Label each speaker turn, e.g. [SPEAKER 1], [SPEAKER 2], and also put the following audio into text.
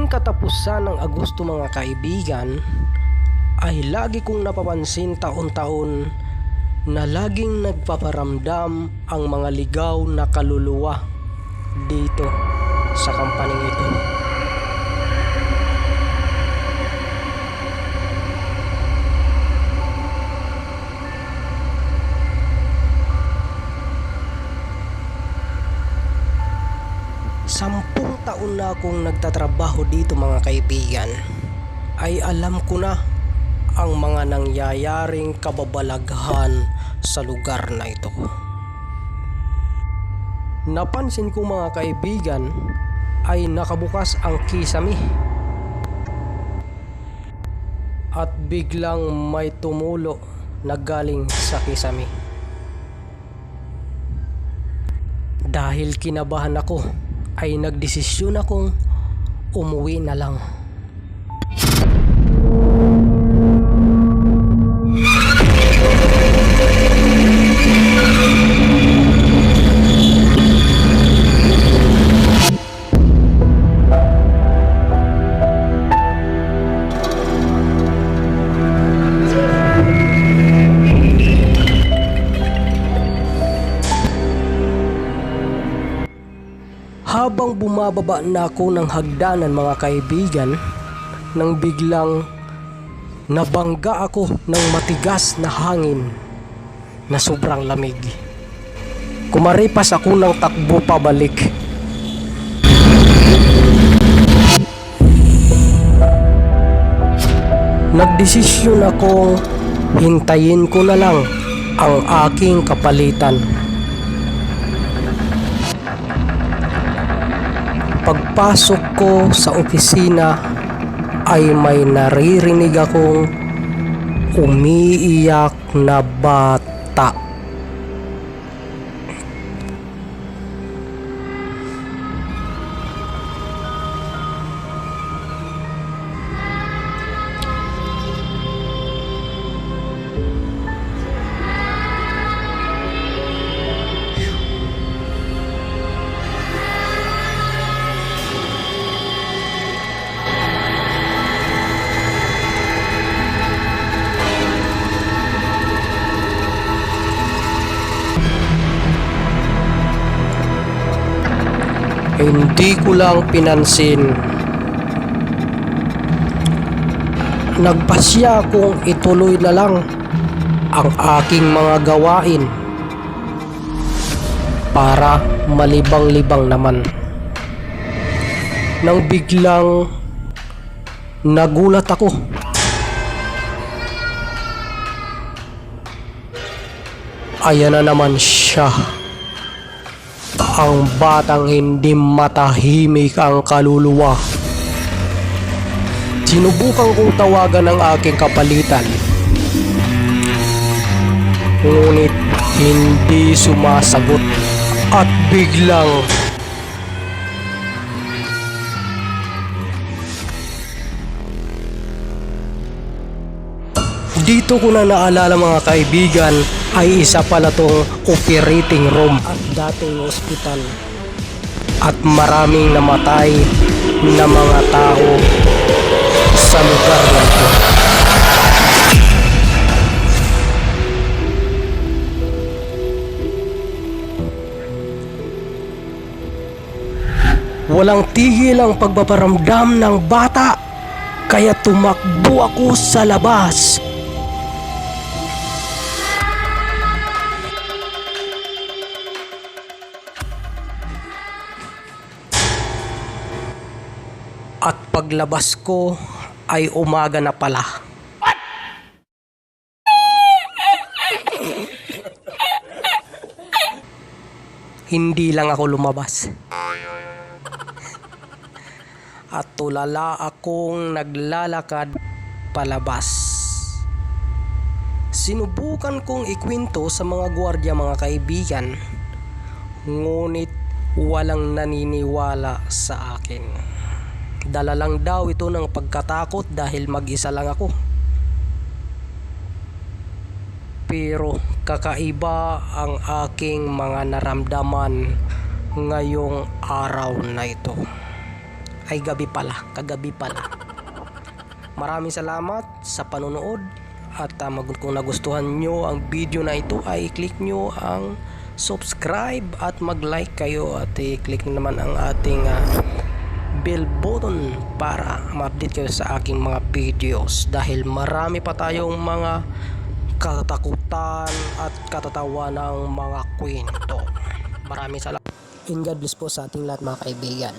[SPEAKER 1] Tuwing katapusan ng Agosto mga kaibigan, ay lagi kong napapansin taon-taon na laging nagpaparamdam ang mga ligaw na kaluluwa dito sa kampaning ito. Sampung taon na akong nagtatrabaho dito mga kaibigan, ay alam ko na ang mga nangyayaring kababalaghan sa lugar na ito. Napansin ko mga kaibigan ay nakabukas ang kisame at biglang may tumulo na galing sa kisame. Dahil kinabahan ako, ay nagdesisyon akong umuwi na lang. Habang bumababa na ako ng hagdanan mga kaibigan, nang biglang nabangga ako ng matigas na hangin na sobrang lamig. Kumaripas ako ng takbo pabalik. Nagdesisyon akong hintayin ko na lang ang aking kapalitan. Pagpasok ko sa opisina ay may naririnig akong umiiyak na bata. Hindi ko lang pinansin. Nagpasya akong ituloy na lang ang aking mga gawain para malibang-libang naman. Nang biglang nagulat ako. Ayan na naman siya. Ang batang hindi matahimik ang kaluluwa. Sinubukan kong tawagan ang aking kapalitan, ngunit hindi sumasagot at biglang dito ko na naalala mga kaibigan ay isa pala tong operating room at dating ospital at maraming namatay na mga tao sa lugar na ito. Walang tigil ang pagpaparamdam ng bata, kaya tumakbo ako sa labas. At paglabas ko ay umaga na pala. Hindi lang ako lumabas. At tulala akong naglalakad palabas. Sinubukan kong ikwento sa mga gwardiya mga kaibigan, ngunit walang naniniwala sa akin. Dala lang daw ito ng pagkatakot dahil mag-isa lang ako. Pero kakaiba ang aking mga naramdaman ngayong araw na ito. Ay gabi pala, kagabi pala. Maraming salamat sa panonood at kung nagustuhan nyo ang video na ito ay i-click nyo ang subscribe at mag-like kayo at i-click naman ang ating bell button para ma-update kayo sa aking mga videos dahil marami pa tayong mga katakutan at katatawa ng mga kwento. Maraming salamat. And God bless po sa ating lahat mga kaibigan.